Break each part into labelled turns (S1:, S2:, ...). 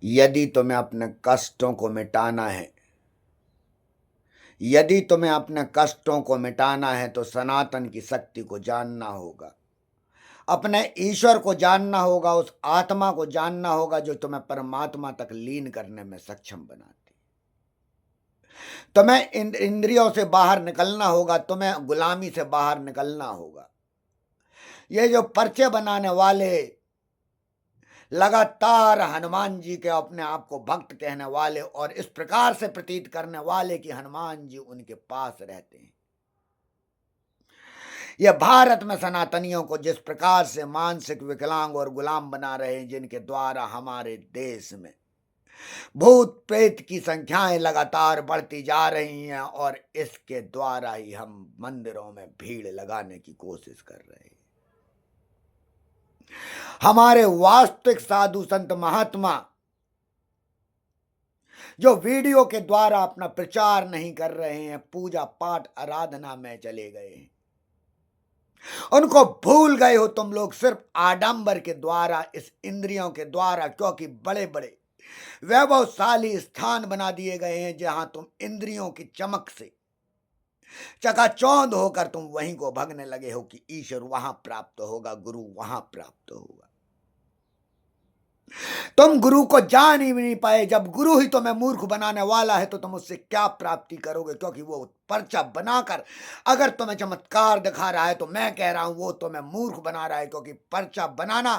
S1: यदि तुम्हें अपने कष्टों को मिटाना है, यदि तुम्हें अपने कष्टों को मिटाना है तो सनातन की शक्ति को जानना होगा, अपने ईश्वर को जानना होगा, उस आत्मा को जानना होगा जो तुम्हें परमात्मा तक लीन करने में सक्षम बनाती। तुम्हें इंद्रियों से बाहर निकलना होगा, तुम्हें गुलामी से बाहर निकलना होगा। ये जो पर्चे बनाने वाले, लगातार हनुमान जी के अपने आप को भक्त कहने वाले और इस प्रकार से प्रतीत करने वाले कि हनुमान जी उनके पास रहते हैं, यह भारत में सनातनियों को जिस प्रकार से मानसिक विकलांग और गुलाम बना रहे हैं, जिनके द्वारा हमारे देश में भूत प्रेत की संख्याएं लगातार बढ़ती जा रही हैं और इसके द्वारा ही हम मंदिरों में भीड़ लगाने की कोशिश कर रहे हैं। हमारे वास्तविक साधु संत महात्मा जो वीडियो के द्वारा अपना प्रचार नहीं कर रहे हैं, पूजा पाठ आराधना में चले गए हैं, उनको भूल गए हो तुम लोग सिर्फ आडंबर के द्वारा, इस इंद्रियों के द्वारा, क्योंकि बड़े बड़े वैभवशाली स्थान बना दिए गए हैं जहां तुम इंद्रियों की चमक से चकाचौंध होकर तुम वहीं को भगने लगे हो कि ईश्वर वहां प्राप्त होगा, गुरु वहां प्राप्त होगा। तुम गुरु को जान ही नहीं पाए। जब गुरु ही तुम्हें मूर्ख बनाने वाला है तो तुम उससे क्या प्राप्ति करोगे? क्योंकि वो पर्चा बनाकर अगर तुम्हें चमत्कार दिखा रहा है तो मैं कह रहा हूं वो तुम्हें मूर्ख बना रहा है, क्योंकि पर्चा बनाना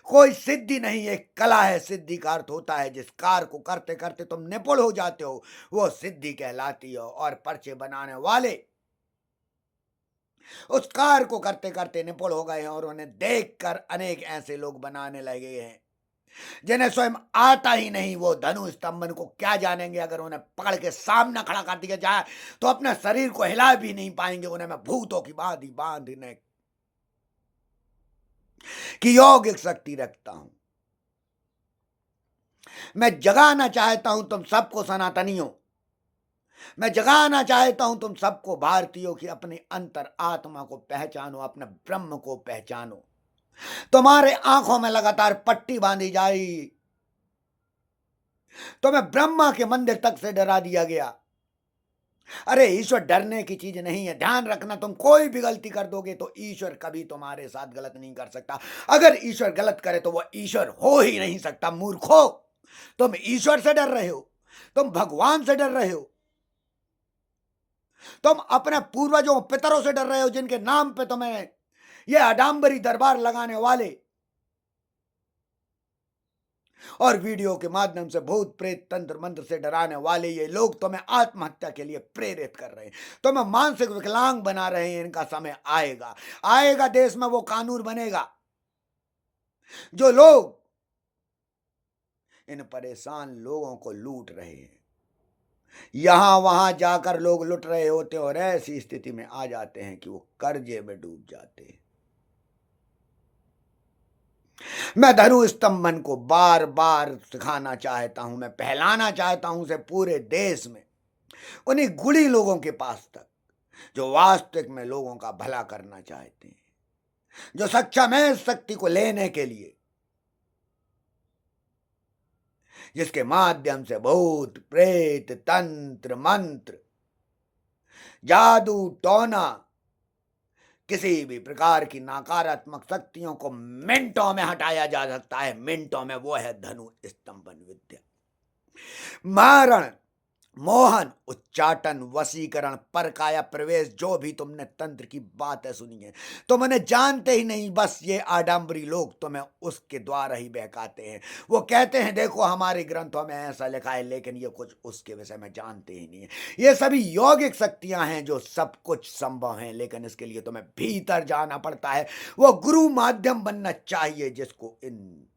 S1: कोई सिद्धि नहीं, एक कला है। सिद्धि का अर्थ होता है जिस कार्य को करते करते तुम निपुण हो जाते हो, वो सिद्धि कहलाती है। और पर्चे बनाने वाले उस कार्य को करते करते निपुण हो गए हैं और उन्हें देखकर अनेक ऐसे लोग बनाने लगे हैं जिन्हें स्वयं आता ही नहीं। वो धनु स्तंभन को क्या जानेंगे? अगर उन्हें पकड़ के सामना खड़ा कर दिया जाए तो अपने शरीर को हिला भी नहीं पाएंगे। उन्हें मैं भूतों की बांधी बांधने की यौगिक शक्ति रखता हूं। मैं जगाना चाहता हूं तुम सबको सनातनियों, मैं जगाना चाहता हूं तुम सबको भारतीयों की अपनी अंतर आत्मा को पहचानो, अपने ब्रह्म को पहचानो। तुम्हारे आंखों में लगातार पट्टी बांधी जाए, तुम्हें ब्रह्मा के मंदिर तक से डरा दिया गया। अरे ईश्वर डरने की चीज नहीं है। ध्यान रखना, तुम कोई भी गलती कर दोगे तो ईश्वर कभी तुम्हारे साथ गलत नहीं कर सकता। अगर ईश्वर गलत करे तो वह ईश्वर हो ही नहीं सकता। मूर्खो, तुम ईश्वर से डर रहे हो, तुम भगवान से डर रहे हो, तुम अपने पूर्वजों पितरों से डर रहे हो जिनके नाम पे तुम्हें ये आडंबरी दरबार लगाने वाले और वीडियो के माध्यम से भूत प्रेत तंत्र मंत्र से डराने वाले ये लोग तुम्हें आत्महत्या के लिए प्रेरित कर रहे हैं, तुम्हें मानसिक विकलांग बना रहे हैं। इनका समय आएगा, आएगा, देश में वो कानून बनेगा जो लोग इन परेशान लोगों को लूट रहे हैं, यहां वहां जाकर लोग लुट रहे होते और ऐसी स्थिति में आ जाते हैं कि वो कर्जे में डूब जाते हैं। मैं धनु स्तंभन को बार बार सिखाना चाहता हूं, मैं फैलाना चाहता हूं उसे पूरे देश में, उन्हीं गुणी लोगों के पास तक जो वास्तविक में लोगों का भला करना चाहते हैं, जो सक्षम है इस शक्ति को लेने के लिए, जिसके माध्यम से भूत प्रेत तंत्र मंत्र जादू टोना किसी भी प्रकार की नकारात्मक शक्तियों को मिनटों में हटाया जा सकता है। मिनटों में। वो है धनु स्तंभन विद्या। मारण, मोहन, उच्चाटन, वशीकरण, परकाया प्रवेश, जो भी तुमने तंत्र की बातें सुनी है तुम उन्हें जानते ही नहीं। बस ये आडंबरी लोग तुम्हें उसके द्वारा ही बहकाते हैं। वो कहते हैं देखो हमारे ग्रंथों में ऐसा लिखा है, लेकिन ये कुछ उसके विषय में जानते ही नहीं है। ये सभी यौगिक शक्तियां हैं जो सब कुछ संभव हैं, लेकिन इसके लिए तुम्हें भीतर जाना पड़ता है। वो गुरु माध्यम बनना चाहिए जिसको इन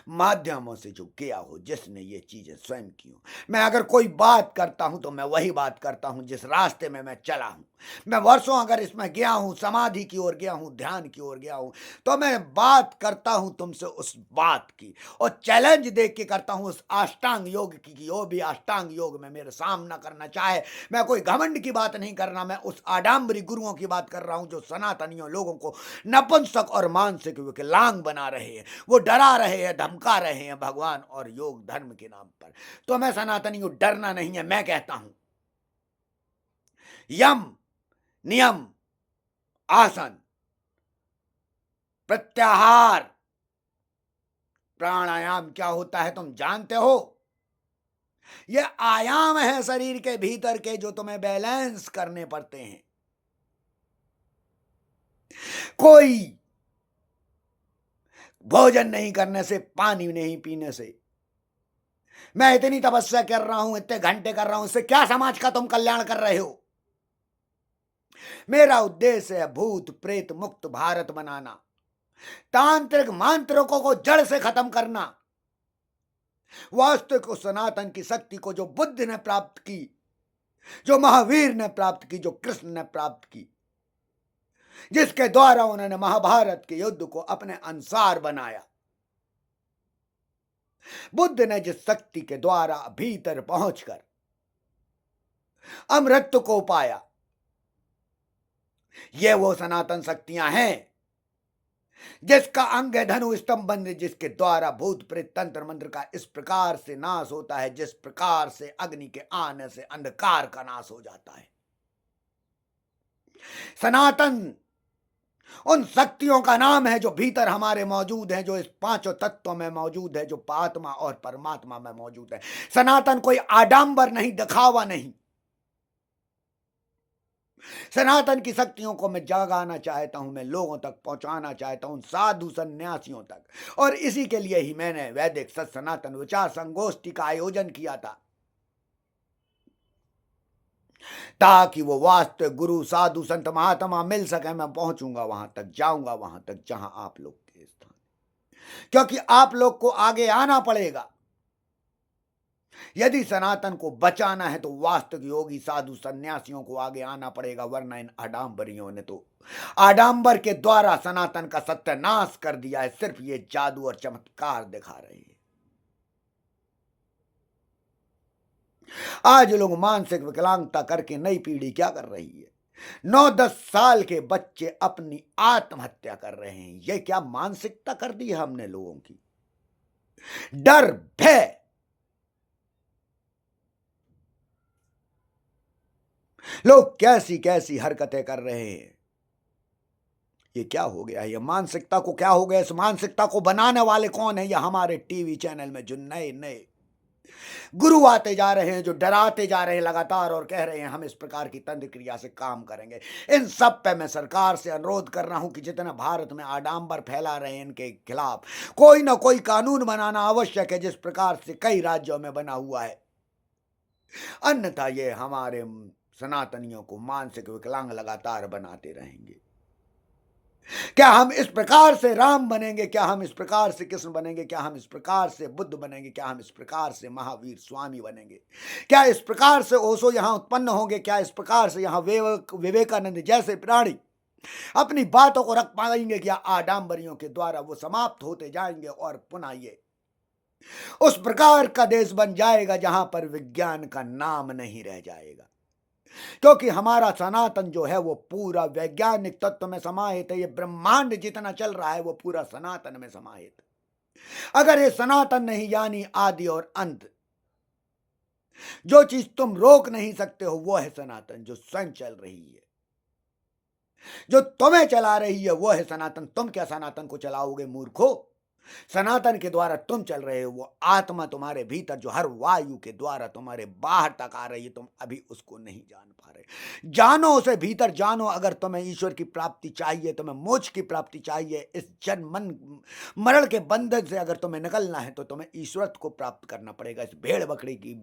S1: माध्यमों से जो गया हो, जिसने ये चीजें स्वयं की हो। मैं अगर कोई बात करता हूं तो मैं वही बात करता हूं जिस रास्ते में मैं चला हूं। मैं वर्षों अगर इसमें गया हूं, समाधि की ओर गया हूं, ध्यान की ओर गया हूं, तो मैं बात करता हूं तुमसे उस बात की और चैलेंज देख के करता हूं उस अष्टांग योग की। वो भी अष्टांग योग में मेरे सामना करना चाहे। मैं कोई घमंड की बात नहीं कर रहा, मैं उस आडंबरी गुरुओं की बात कर रहा हूं जो सनातनियों लोगों को नपुंसक और मानसिक विकलांग बना रहे हैं। वो डरा रहे हैं धमका रहे हैं भगवान और योग धर्म के नाम पर। तो मैं सनातनियों, डरना नहीं है। मैं कहता हूं यम, नियम, आसन, प्रत्याहार, प्राणायाम क्या होता है तुम जानते हो? ये आयाम है शरीर के भीतर के जो तुम्हें बैलेंस करने पड़ते हैं। कोई भोजन नहीं करने से, पानी नहीं पीने से, मैं इतनी तपस्या कर रहा हूं, इतने घंटे कर रहा हूं, इससे क्या समाज का तुम कल्याण कर रहे हो? मेरा उद्देश्य है भूत प्रेत मुक्त भारत बनाना, तांत्रिक मांत्रिकों को जड़ से खत्म करना, वास्तविक उस सनातन की शक्ति को जो बुद्ध ने प्राप्त की, जो महावीर ने प्राप्त की, जो कृष्ण ने प्राप्त की, जिसके द्वारा उन्होंने महाभारत के युद्ध को अपने अनुसार बनाया। बुद्ध ने जिस शक्ति के द्वारा भीतर पहुंचकर अमृत को पाया, ये वो सनातन शक्तियां हैं जिसका अंग है धनु स्तंभ बंद, जिसके द्वारा भूत प्रेत तंत्र मंत्र का इस प्रकार से नाश होता है जिस प्रकार से अग्नि के आने से अंधकार का नाश हो जाता है। सनातन उन शक्तियों का नाम है जो भीतर हमारे मौजूद है, जो इस पांचों तत्वों में मौजूद है, जो आत्मा और परमात्मा में मौजूद है। सनातन कोई आडंबर नहीं, दिखावा नहीं। सनातन की शक्तियों को मैं जगाना चाहता हूं, मैं लोगों तक पहुंचाना चाहता हूं, साधु सन्यासियों तक। और इसी के लिए ही मैंने वैदिक सत सनातन विचार संगोष्ठी का आयोजन किया था, ताकि वो वास्तविक गुरु साधु संत महात्मा मिल सके। मैं पहुंचूंगा वहां तक, जाऊंगा वहां तक जहां आप लोग के स्थान, क्योंकि आप लोग को आगे आना पड़ेगा। यदि सनातन को बचाना है तो वास्तविक योगी साधु सन्यासियों को आगे आना पड़ेगा, वरना इन आडंबरियों ने तो आडंबर के द्वारा सनातन का सत्यानाश कर दिया है। सिर्फ ये जादू और चमत्कार दिखा रहे हैं। आज लोग मानसिक विकलांगता करके नई पीढ़ी क्या कर रही है? 9-10 साल के बच्चे अपनी आत्महत्या कर रहे हैं। ये क्या मानसिकता कर दी है हमने लोगों की? डर, भय, लोग कैसी कैसी हरकतें कर रहे हैं। ये क्या हो गया? ये मानसिकता को क्या हो गया? इस मानसिकता को बनाने वाले कौन है? ये हमारे टीवी चैनल में जो नए नए गुरु आते जा रहे हैं, जो डराते जा रहे हैं लगातार और कह रहे हैं हम इस प्रकार की तंत्र क्रिया से काम करेंगे। इन सब पे मैं सरकार से अनुरोध कर रहा हूं कि जितना भारत में आडंबर फैला रहे हैं, इनके खिलाफ कोई ना कोई कानून बनाना आवश्यक है, जिस प्रकार से कई राज्यों में बना हुआ है। अन्यथा ये हमारे सनातनियों को मानसिक विकलांग लगातार बनाते रहेंगे। क्या हम इस प्रकार से राम बनेंगे? क्या हम इस प्रकार से कृष्ण बनेंगे? क्या हम इस प्रकार से बुद्ध बनेंगे? क्या हम इस प्रकार से महावीर स्वामी बनेंगे? क्या इस प्रकार से ओशो यहां उत्पन्न होंगे? क्या इस प्रकार से यहां विवेकानंद जैसे प्राणी अपनी बातों को रख पाएंगे? क्या आडंबरियों के द्वारा वो समाप्त होते जाएंगे और पुनः ये उस प्रकार का देश बन जाएगा जहां पर विज्ञान का नाम नहीं रह जाएगा? क्योंकि हमारा सनातन जो है वो पूरा वैज्ञानिक तत्व में समाहित है। ये ब्रह्मांड जितना चल रहा है वो पूरा सनातन में समाहित है। अगर ये सनातन नहीं, यानी आदि और अंत, जो चीज तुम रोक नहीं सकते हो वो है सनातन, जो स्वयं चल रही है, जो तुम्हें चला रही है वो है सनातन। तुम क्या सनातन को चलाओगे मूर्खो? सनातन के द्वारा तुम चल रहे हो। वो आत्मा तुम्हारे भीतर जो हर वायु के द्वारा तुम्हारे बाहर तक आ रही है, तुम अभी उसको नहीं जान पा रहे। जानो उसे, भीतर जानो। अगर तुम्हें ईश्वर की प्राप्ति चाहिए, तुम्हें मोक्ष की प्राप्ति चाहिए, इस जन्म मरण के बंधन से अगर तुम्हें निकलना है तो तुम्हें ईश्वर को प्राप्त करना पड़ेगा। इस भेड़ बकरी की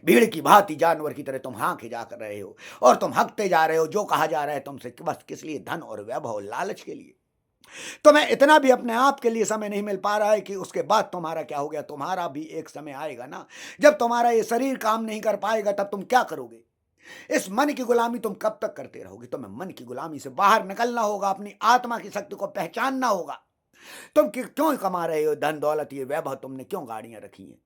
S1: भीड़ की भांति जानवर की तरह तुम हाँके जा कर रहे हो और तुम हकते जा रहे हो। जो कहा जा रहा है तुमसे बस किस लिए? धन और वैभव लालच के लिए। तुम्हें इतना भी अपने आप के लिए समय नहीं मिल पा रहा है कि उसके बाद तुम्हारा क्या हो गया? तुम्हारा भी एक समय आएगा ना, जब तुम्हारा ये शरीर काम नहीं कर पाएगा, तब तुम क्या करोगे? इस मन की गुलामी तुम कब तक करते रहोगे? तुम्हें मन की गुलामी से बाहर निकलना होगा, अपनी आत्मा की शक्ति को पहचानना होगा। तुम क्यों कमा रहे हो धन दौलत, ये वैभव? तुमने क्यों गाड़ियां रखी हैं?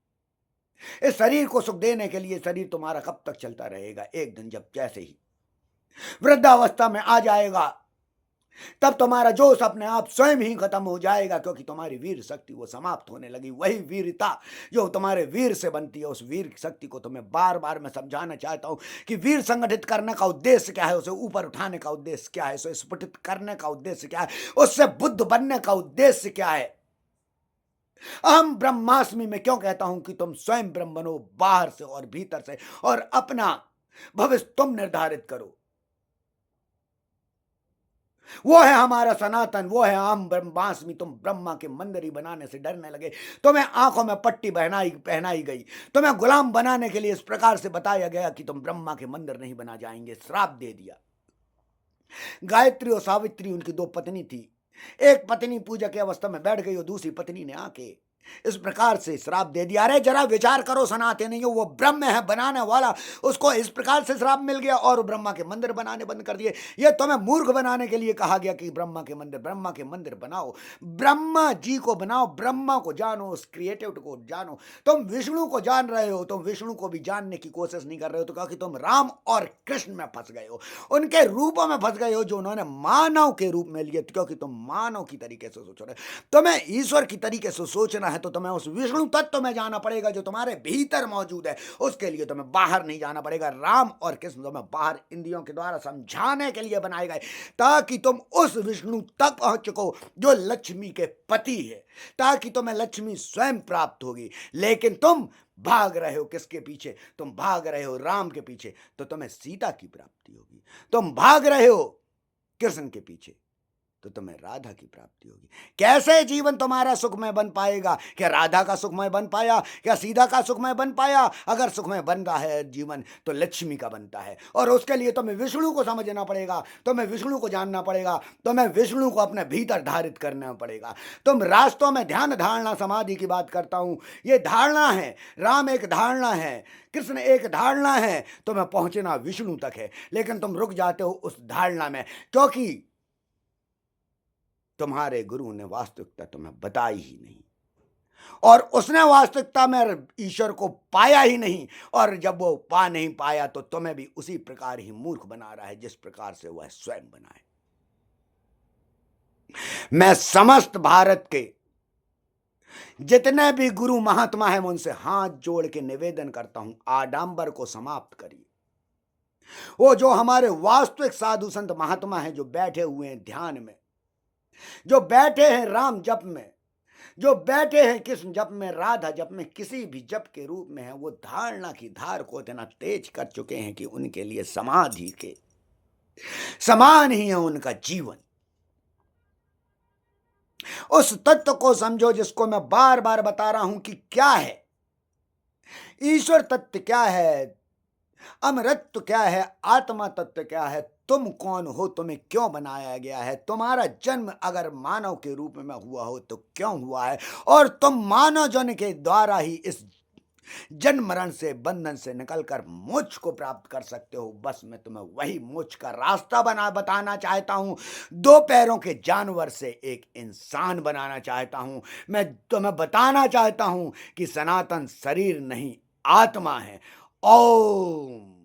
S1: इस शरीर को सुख देने के लिए। शरीर तुम्हारा कब तक चलता रहेगा? एक दिन जब जैसे ही वृद्धावस्था में आ जाएगा तब तुम्हारा जोश अपने आप स्वयं ही खत्म हो जाएगा, क्योंकि तुम्हारी वीर शक्ति वो समाप्त होने लगी। वही वीरता जो तुम्हारे वीर से बनती है, उस वीर शक्ति को तुम्हें बार बार मैं समझाना चाहता हूं कि वीर संगठित करने का उद्देश्य क्या है, उसे ऊपर उठाने का उद्देश्य क्या है, उसे स्फुटित करने का उद्देश्य क्या है, उससे बुद्ध बनने का उद्देश्य क्या है। अहम ब्रह्मास्मि में क्यों कहता हूं कि तुम स्वयं ब्रह्म बनो, बाहर से और भीतर से, और अपना भविष्य तुम निर्धारित करो। वो है हमारा सनातन, वो है अहम ब्रह्मास्मि। तुम ब्रह्मा के मंदिर ही बनाने से डरने लगे, तुम्हें आंखों में पट्टी पहनाई गई, तुम्हें गुलाम बनाने के लिए इस प्रकार से बताया गया कि तुम ब्रह्मा के मंदिर नहीं बना जाएंगे। श्राप दे दिया। गायत्री और सावित्री उनकी दो पत्नी थी। एक पत्नी पूजा की अवस्था में बैठ गई और दूसरी पत्नी ने आके इस प्रकार से श्राप दे दिया। अरे जरा विचार करो, सनातनियों, वो ब्रह्म है बनाने वाला, उसको इस प्रकार से श्राप मिल गया और ब्रह्मा के मंदिर बनाने बंद कर दिए। ये तुम्हें मूर्ख बनाने के लिए कहा गया कि ब्रह्मा के मंदिर बनाओ, ब्रह्मा जी को बनाओ, ब्रह्मा को जानो, उस क्रिएटिव को जानो। तुम विष्णु को जान रहे हो, तुम विष्णु को भी जानने की कोशिश नहीं कर रहे हो, तो क्योंकि तुम राम और कृष्ण में फंस गए हो, उनके रूपों में फंस गए हो जो उन्होंने मानव के रूप में लिए, क्योंकि तुम मानव की तरीके से सोच रहे हो। तुम्हें ईश्वर की तरीके से सोचना है तो तुम्हें उस विष्णु तत्व में जाना पड़ेगा जो तुम्हारे भीतर मौजूद है। उसके लिए तुम्हें बाहर नहीं जाना पड़ेगा। राम और कृष्ण तुम्हें बाहर इंद्रियों के द्वारा समझाने के लिए बनाए गए, ताकि तुम उस विष्णु तक पहुंच सको जो लक्ष्मी के पति है, ताकि तुम्हें लक्ष्मी स्वयं प्राप्त होगी। लेकिन तुम भाग रहे हो किसके पीछे? तुम भाग रहे हो राम के पीछे, तो तुम्हें सीता की प्राप्ति होगी। तुम भाग रहे हो कृष्ण के पीछे, तो तुम्हें राधा की प्राप्ति होगी। कैसे जीवन तुम्हारा सुखमय बन पाएगा? क्या राधा का सुखमय बन पाया? क्या सीता का सुखमय बन पाया? अगर सुखमय बन रहा है जीवन, तो लक्ष्मी का बनता है, और उसके लिए तुम्हें विष्णु को समझना पड़ेगा, तुम्हें विष्णु को जानना पड़ेगा, तुम्हें विष्णु को अपने भीतर धारित करना पड़ेगा। तुम रास्तों में ध्यान, धारणा, समाधि की बात करता हूं, ये धारणा है। राम एक धारणा है, कृष्ण एक धारणा है, तुम्हें पहुंचना विष्णु तक है, लेकिन तुम रुक जाते हो उस धारणा में, क्योंकि तुम्हारे गुरु ने वास्तविकता तुम्हें बताई ही नहीं, और उसने वास्तविकता में ईश्वर को पाया ही नहीं, और जब वो पा नहीं पाया तो तुम्हें भी उसी प्रकार ही मूर्ख बना रहा है जिस प्रकार से वह स्वयं बना है। मैं समस्त भारत के जितने भी गुरु महात्मा हैं, उनसे हाथ जोड़ के निवेदन करता हूं, आडंबर को समाप्त करिए। वो जो हमारे वास्तविक साधु संत महात्मा हैं, जो बैठे हुए हैं ध्यान में, जो बैठे हैं राम जप में, जो बैठे हैं कृष्ण जप में, राधा जप में, किसी भी जप के रूप में है, वो धारणा की धार को इतना तेज कर चुके हैं कि उनके लिए समाधि के समान ही है उनका जीवन। उस तत्व को समझो जिसको मैं बार बार बता रहा हूं कि क्या है ईश्वर तत्व, क्या है अमृतत्व, क्या है आत्मा तत्व, क्या है तुम कौन हो, तुम्हें क्यों बनाया गया है, तुम्हारा जन्म अगर मानव के रूप में हुआ हो तो क्यों हुआ है, और तुम मानव जन के द्वारा ही इस जन्म मरण से, बंधन से निकलकर मोक्ष को प्राप्त कर सकते हो। बस मैं तुम्हें वही मोक्ष का रास्ता बताना चाहता हूं। दो पैरों के जानवर से एक इंसान बनाना चाहता हूं। मैं तुम्हें बताना चाहता हूं कि सनातन शरीर नहीं, आत्मा है। ओम।